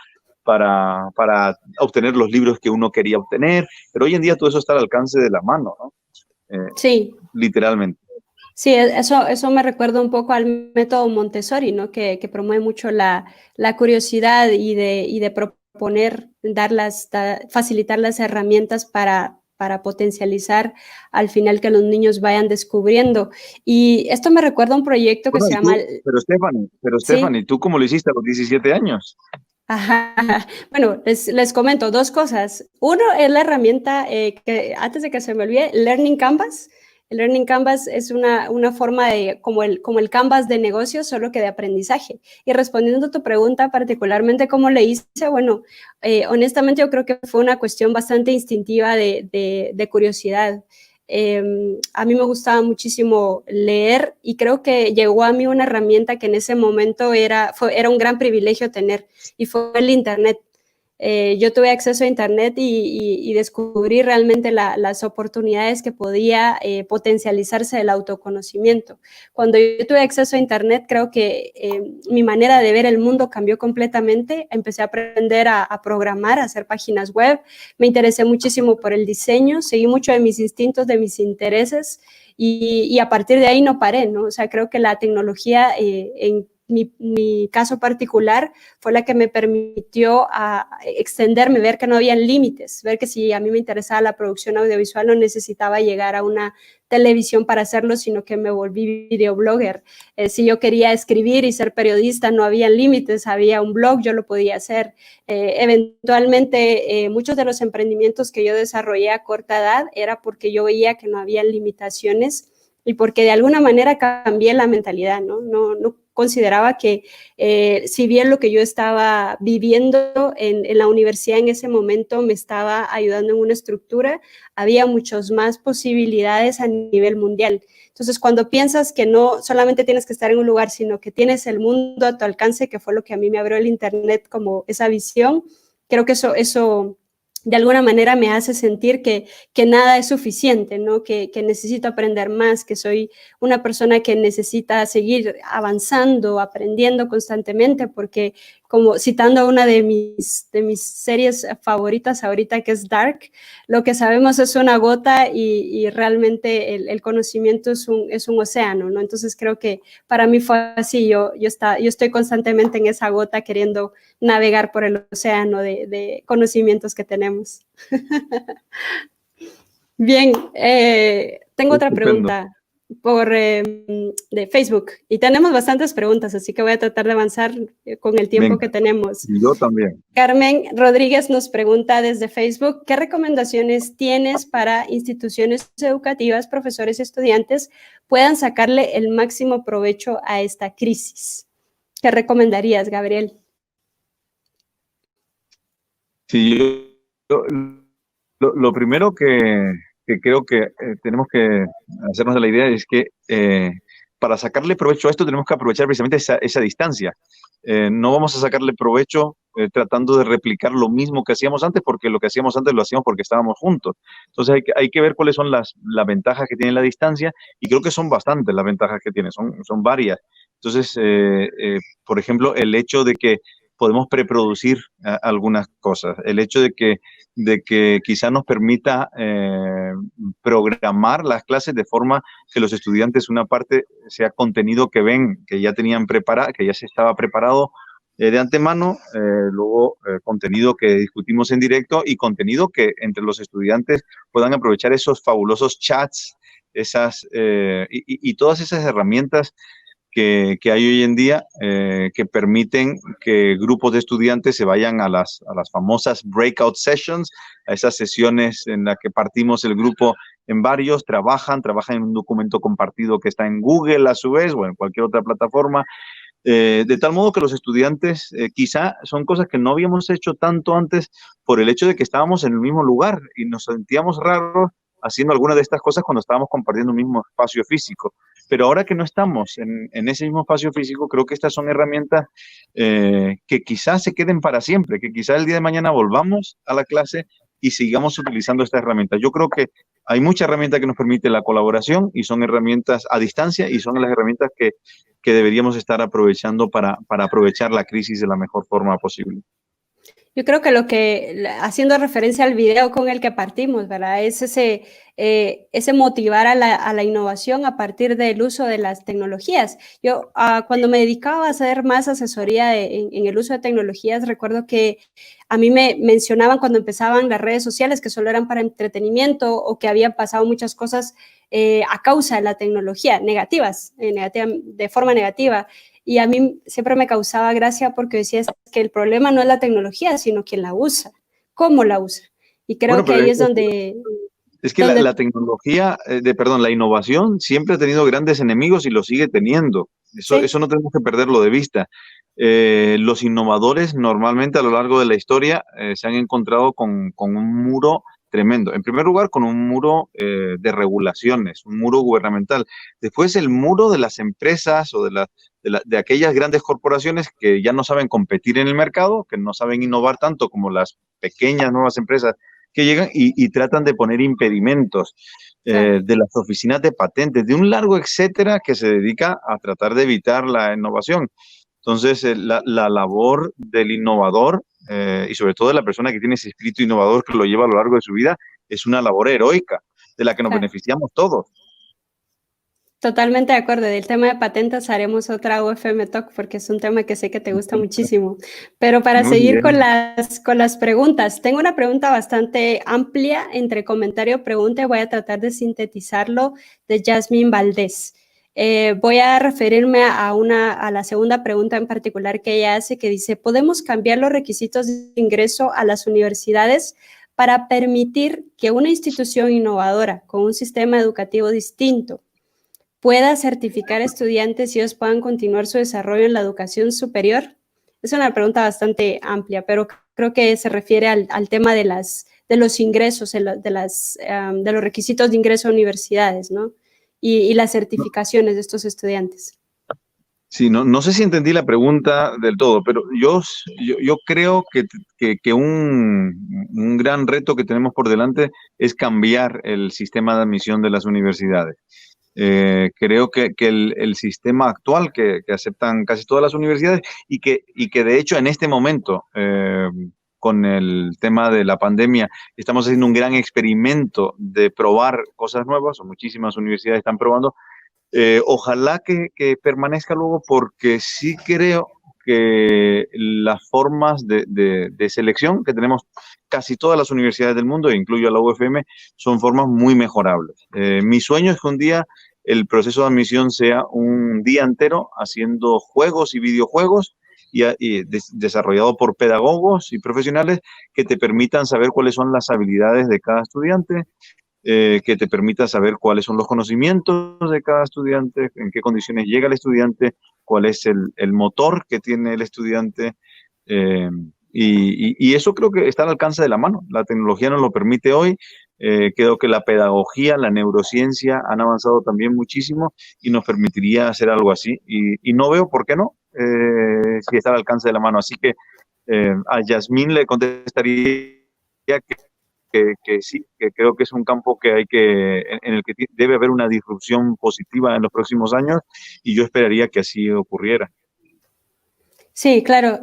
D: obtener los libros que uno quería obtener, pero hoy en día todo eso está al alcance de la mano, ¿no?
C: Sí,
D: Literalmente.
C: sí, eso me recuerda un poco al método Montessori, ¿no? Que promueve mucho la curiosidad y de proponer, facilitar las herramientas para potencializar al final que los niños vayan descubriendo. Y esto me recuerda a un proyecto que
D: Bueno,
C: se llama...
D: pero
C: Sí.
D: Stephanie, ¿tú cómo lo hiciste a los 17 años?
C: Ajá. Bueno, les comento dos cosas. Uno es la herramienta que, antes de que se me olvide, Learning Canvas. El Learning Canvas es una forma de, como el Canvas de negocios, solo que de aprendizaje. Y respondiendo a tu pregunta, particularmente cómo le hice, bueno, honestamente yo creo que fue una cuestión bastante instintiva de curiosidad. A mí me gustaba muchísimo leer y creo que llegó a mí una herramienta que en ese momento era un gran privilegio tener y fue el Internet. Yo tuve acceso a Internet y descubrí realmente las oportunidades que podía potencializarse del autoconocimiento. Cuando yo tuve acceso a Internet, creo que mi manera de ver el mundo cambió completamente. Empecé a aprender a programar, a hacer páginas web. Me interesé muchísimo por el diseño, seguí mucho de mis instintos, de mis intereses y a partir de ahí no paré, ¿no? O sea, creo que la tecnología en mi caso particular fue la que me permitió extenderme, ver que no había límites, ver que si a mí me interesaba la producción audiovisual no necesitaba llegar a una televisión para hacerlo, sino que me volví videoblogger. Si yo quería escribir y ser periodista, no había límites, había un blog, yo lo podía hacer. Eventualmente, muchos de los emprendimientos que yo desarrollé a corta edad era porque yo veía que no había limitaciones y porque de alguna manera cambié la mentalidad, ¿no? No consideraba que si bien lo que yo estaba viviendo en la universidad en ese momento me estaba ayudando en una estructura, había muchas más posibilidades a nivel mundial. Entonces, cuando piensas que no solamente tienes que estar en un lugar, sino que tienes el mundo a tu alcance, que fue lo que a mí me abrió el Internet como esa visión, creo que eso de alguna manera me hace sentir que nada es suficiente, ¿no? Que necesito aprender más, que soy una persona que necesita seguir avanzando, aprendiendo constantemente, porque como citando una de mis series favoritas ahorita, que es Dark, lo que sabemos es una gota y realmente el conocimiento es un océano, ¿no? Entonces creo que para mí fue así, yo estoy constantemente en esa gota queriendo navegar por el océano de conocimientos que tenemos. Bien, tengo otra pregunta de Facebook y tenemos bastantes preguntas, así que voy a tratar de avanzar con el tiempo que tenemos.
D: Yo también.
C: Carmen Rodríguez nos pregunta desde Facebook, ¿qué recomendaciones tienes para instituciones educativas, profesores y estudiantes puedan sacarle el máximo provecho a esta crisis? ¿Qué recomendarías, Gabriel?
D: Sí, lo primero que creo que tenemos que hacernos de la idea es que para sacarle provecho a esto tenemos que aprovechar precisamente esa distancia. No vamos a sacarle provecho tratando de replicar lo mismo que hacíamos antes, porque lo que hacíamos antes lo hacíamos porque estábamos juntos. Entonces hay que ver cuáles son las ventajas que tiene la distancia, y creo que son bastantes las ventajas que tiene, son varias. Entonces, por ejemplo, el hecho de que podemos preproducir algunas cosas, el hecho de que quizá nos permita programar las clases de forma que los estudiantes, una parte sea contenido que ven, que ya tenían preparado, que ya se estaba preparado de antemano, luego contenido que discutimos en directo y contenido que entre los estudiantes puedan aprovechar esos fabulosos chats, y todas esas herramientas que hay hoy en día que permiten que grupos de estudiantes se vayan a las famosas breakout sessions, a esas sesiones en las que partimos el grupo en varios, trabajan en un documento compartido que está en Google a su vez o en cualquier otra plataforma, de tal modo que los estudiantes quizá son cosas que no habíamos hecho tanto antes por el hecho de que estábamos en el mismo lugar y nos sentíamos raros haciendo alguna de estas cosas cuando estábamos compartiendo un mismo espacio físico. Pero ahora que no estamos en ese mismo espacio físico, creo que estas son herramientas que quizás se queden para siempre, que quizás el día de mañana volvamos a la clase y sigamos utilizando estas herramientas. Yo creo que hay muchas herramientas que nos permiten la colaboración y son herramientas a distancia y son las herramientas que deberíamos estar aprovechando para aprovechar la crisis de la mejor forma posible.
C: Yo creo que haciendo referencia al video con el que partimos, ¿verdad? Es ese motivar a la innovación a partir del uso de las tecnologías. Yo, cuando me dedicaba a hacer más asesoría en el uso de tecnologías, recuerdo que a mí me mencionaban cuando empezaban las redes sociales que solo eran para entretenimiento o que habían pasado muchas cosas a causa de la tecnología, de forma negativa. Y a mí siempre me causaba gracia porque decía que el problema no es la tecnología, sino quien la usa, cómo la usa. Y creo que ahí es donde...
D: Es que la tecnología, la innovación siempre ha tenido grandes enemigos y lo sigue teniendo. Eso no tenemos que perderlo de vista. Los innovadores normalmente a lo largo de la historia se han encontrado con un muro tremendo. En primer lugar, con un muro de regulaciones, un muro gubernamental. Después, el muro de las empresas o de aquellas grandes corporaciones que ya no saben competir en el mercado, que no saben innovar tanto como las pequeñas nuevas empresas que llegan y tratan de poner impedimentos de las oficinas de patentes, de un largo etcétera que se dedica a tratar de evitar la innovación. Entonces, la labor del innovador y sobre todo de la persona que tiene ese espíritu innovador que lo lleva a lo largo de su vida es una labor heroica de la que nos beneficiamos todos.
C: Totalmente de acuerdo. Del tema de patentes haremos otra UFM Talk porque es un tema que sé que te gusta muchísimo. Pero para seguir con las preguntas, tengo una pregunta bastante amplia entre comentario y pregunta y voy a tratar de sintetizarlo de Jasmine Valdés. Voy a referirme a la segunda pregunta en particular que ella hace, que dice, ¿podemos cambiar los requisitos de ingreso a las universidades para permitir que una institución innovadora con un sistema educativo distinto pueda certificar a estudiantes y ellos puedan continuar su desarrollo en la educación superior? Es una pregunta bastante amplia, pero creo que se refiere al tema de los ingresos, de los requisitos de ingreso a universidades, ¿no? Y las certificaciones de estos estudiantes.
D: Sí, no sé si entendí la pregunta del todo, pero yo creo que un gran reto que tenemos por delante es cambiar el sistema de admisión de las universidades. Creo que el sistema actual que aceptan casi todas las universidades y que de hecho en este momento, con el tema de la pandemia, estamos haciendo un gran experimento de probar cosas nuevas, o muchísimas universidades están probando. Ojalá que permanezca luego, porque sí creo que las formas de selección que tenemos casi todas las universidades del mundo, e incluyo a la UFM, son formas muy mejorables. Mi sueño es que un día el proceso de admisión sea un día entero haciendo juegos y videojuegos desarrollado por pedagogos y profesionales que te permitan saber cuáles son las habilidades de cada estudiante, que te permita saber cuáles son los conocimientos de cada estudiante, en qué condiciones llega el estudiante, cuál es el motor que tiene el estudiante. eh, y eso creo que está al alcance de la mano. La tecnología nos lo permite hoy. Creo que la pedagogía, la neurociencia han avanzado también muchísimo y nos permitiría hacer algo así. Y no veo por qué no, si está al alcance de la mano. Así que a Yasmín le contestaría que sí, que creo que es un campo que en el que debe haber una disrupción positiva en los próximos años, y yo esperaría que así ocurriera.
C: Sí, claro,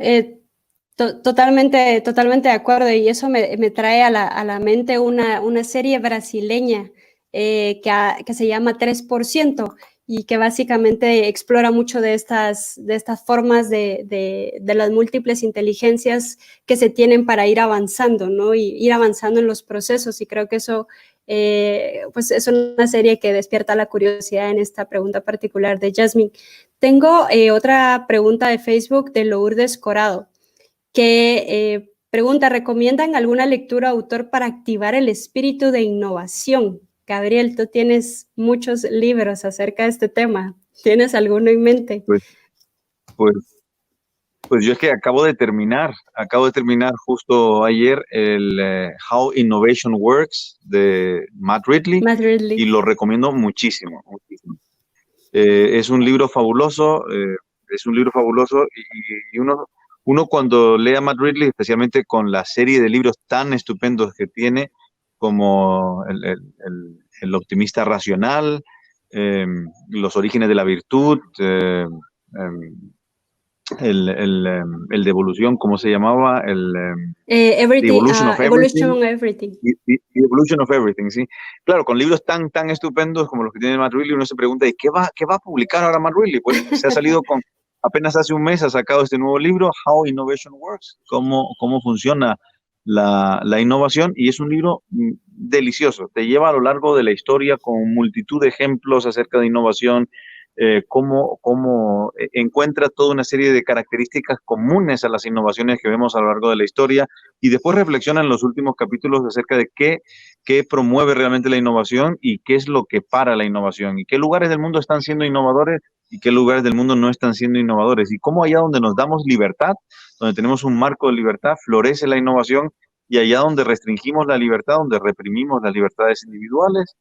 C: totalmente, totalmente de acuerdo, y eso me trae a la mente una serie brasileña que se llama 3%, y que básicamente explora mucho de estas formas de las múltiples inteligencias que se tienen para ir avanzando, ¿no? Y ir avanzando en los procesos, y creo que eso pues es una serie que despierta la curiosidad en esta pregunta particular de Jasmine. Tengo otra pregunta de Facebook de Lourdes Corado, que pregunta, ¿recomiendan alguna lectura o autor para activar el espíritu de innovación? Gabriel, tú tienes muchos libros acerca de este tema. ¿Tienes alguno en mente?
D: Pues yo es que acabo de terminar justo ayer el How Innovation Works de Matt Ridley,
C: Matt Ridley.
D: y lo recomiendo muchísimo, muchísimo. Es un libro fabuloso, y uno cuando lee a Matt Ridley, especialmente con la serie de libros tan estupendos que tiene, como el optimista racional, los orígenes de la virtud, el de evolución, ¿cómo se llamaba? The Evolution of Everything.
C: Evolution of Everything.
D: The Evolution of Everything, sí. Claro, con libros tan estupendos como los que tiene Matt Ridley, uno se pregunta, ¿y qué va a publicar ahora Matt Ridley? Pues se ha salido apenas hace un mes ha sacado este nuevo libro, How Innovation Works, cómo funciona la innovación, y es un libro delicioso. Te lleva a lo largo de la historia con multitud de ejemplos acerca de innovación, cómo encuentra toda una serie de características comunes a las innovaciones que vemos a lo largo de la historia, y después reflexiona en los últimos capítulos acerca de qué promueve realmente la innovación y qué es lo que para la innovación, y qué lugares del mundo están siendo innovadores y qué lugares del mundo no están siendo innovadores, y cómo allá donde nos damos libertad, donde tenemos un marco de libertad, florece la innovación, y allá donde restringimos la libertad, donde reprimimos las libertades individuales,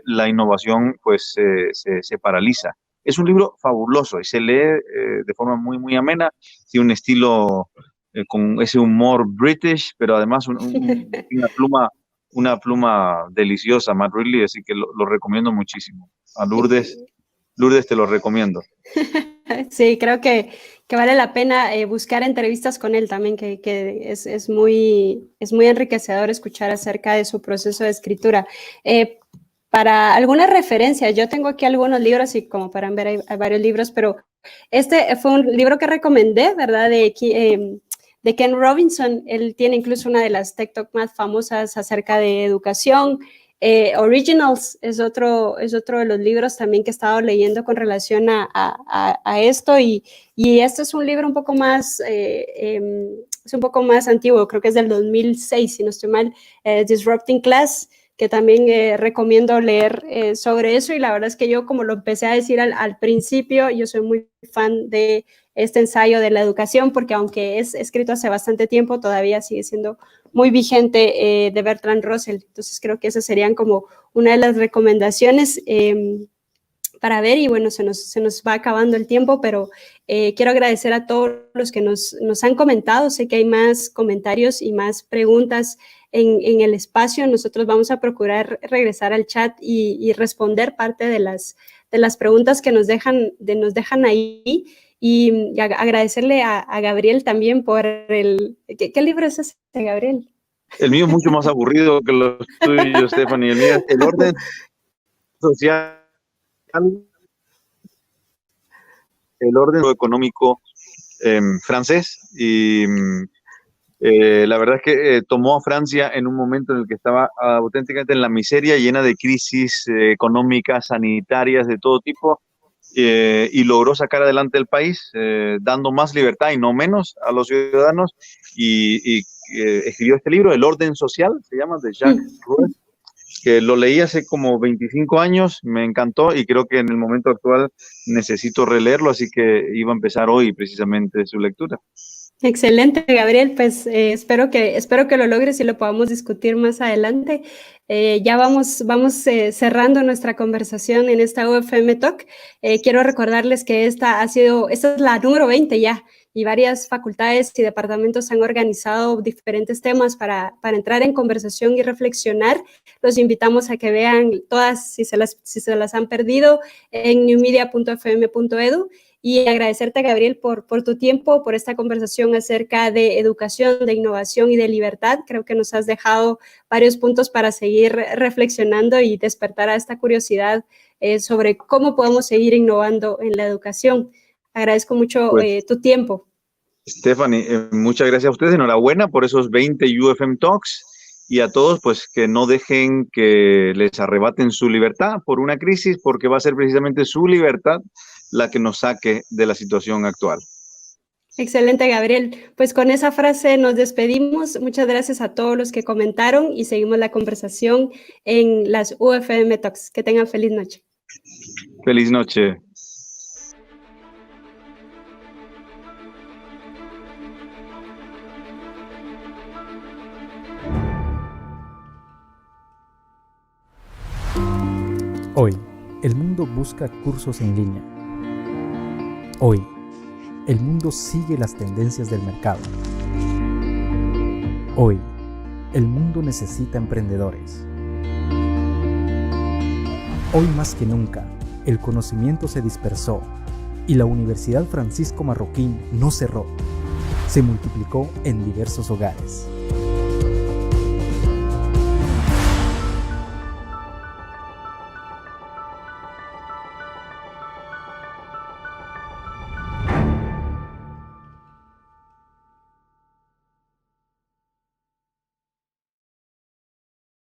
D: la innovación pues se paraliza. Es un libro fabuloso y se lee de forma muy, muy amena. Tiene un estilo con ese humor british, pero además una pluma deliciosa, Matt Ridley, así que lo recomiendo muchísimo. A Lourdes te lo recomiendo.
C: Sí, creo que vale la pena buscar entrevistas con él también, que es muy enriquecedor escuchar acerca de su proceso de escritura. Para alguna referencia, yo tengo aquí algunos libros, y como para ver hay varios libros, pero este fue un libro que recomendé, ¿verdad? De Ken Robinson. Él tiene incluso una de las TED Talk más famosas acerca de educación. Originals es otro de los libros también que he estado leyendo con relación a esto, y este es un libro un poco más es un poco más antiguo, creo que es del 2006, si no estoy mal, Disrupting Class, que también recomiendo leer sobre eso. Y la verdad es que yo, como lo empecé a decir al principio, yo soy muy fan de este ensayo de la educación, porque aunque es escrito hace bastante tiempo, todavía sigue siendo muy vigente, de Bertrand Russell. Entonces creo que esas serían como una de las recomendaciones. para ver y bueno, se nos va acabando el tiempo, pero quiero agradecer a todos los que nos han comentado. Sé que hay más comentarios y más preguntas en el espacio. Nosotros vamos a procurar regresar al chat y responder parte de las preguntas que nos dejan ahí. Y agradecerle a Gabriel también por ¿Qué libro es ese, Gabriel?
D: El mío es mucho más aburrido que los tuyos, Stephanie. El mío es El orden social, el orden económico francés. Y la verdad es que tomó a Francia en un momento en el que estaba auténticamente en la miseria, llena de crisis económicas, sanitarias, de todo tipo. Y logró sacar adelante el país, dando más libertad y no menos a los ciudadanos, y escribió este libro, El orden social, se llama, de Jacques Rouet, que lo leí hace como 25 años, me encantó y creo que en el momento actual necesito releerlo, así que iba a empezar hoy precisamente su lectura.
C: Excelente, Gabriel, pues espero que lo logres y lo podamos discutir más adelante. Ya vamos cerrando nuestra conversación en esta UFM Talk. Quiero recordarles que esta es la número 20 ya, y varias facultades y departamentos han organizado diferentes temas para entrar en conversación y reflexionar. Los invitamos a que vean todas, si se las han perdido, en newmedia.fm.edu. Y agradecerte, Gabriel, por tu tiempo, por esta conversación acerca de educación, de innovación y de libertad. Creo que nos has dejado varios puntos para seguir reflexionando y despertar a esta curiosidad sobre cómo podemos seguir innovando en la educación. Agradezco mucho tu tiempo.
D: Stephanie, muchas gracias a ustedes. Enhorabuena por esos 20 UFM Talks. Y a todos, pues, que no dejen que les arrebaten su libertad por una crisis, porque va a ser precisamente su libertad la que nos saque de la situación actual.
C: Excelente, Gabriel. Pues con esa frase nos despedimos. Muchas gracias a todos los que comentaron y seguimos la conversación en las UFM Talks. Que tengan feliz noche.
D: Feliz noche.
E: Hoy, el mundo busca cursos en línea. Hoy, el mundo sigue las tendencias del mercado. Hoy, el mundo necesita emprendedores. Hoy más que nunca, el conocimiento se dispersó y la Universidad Francisco Marroquín no cerró. Se multiplicó en diversos hogares.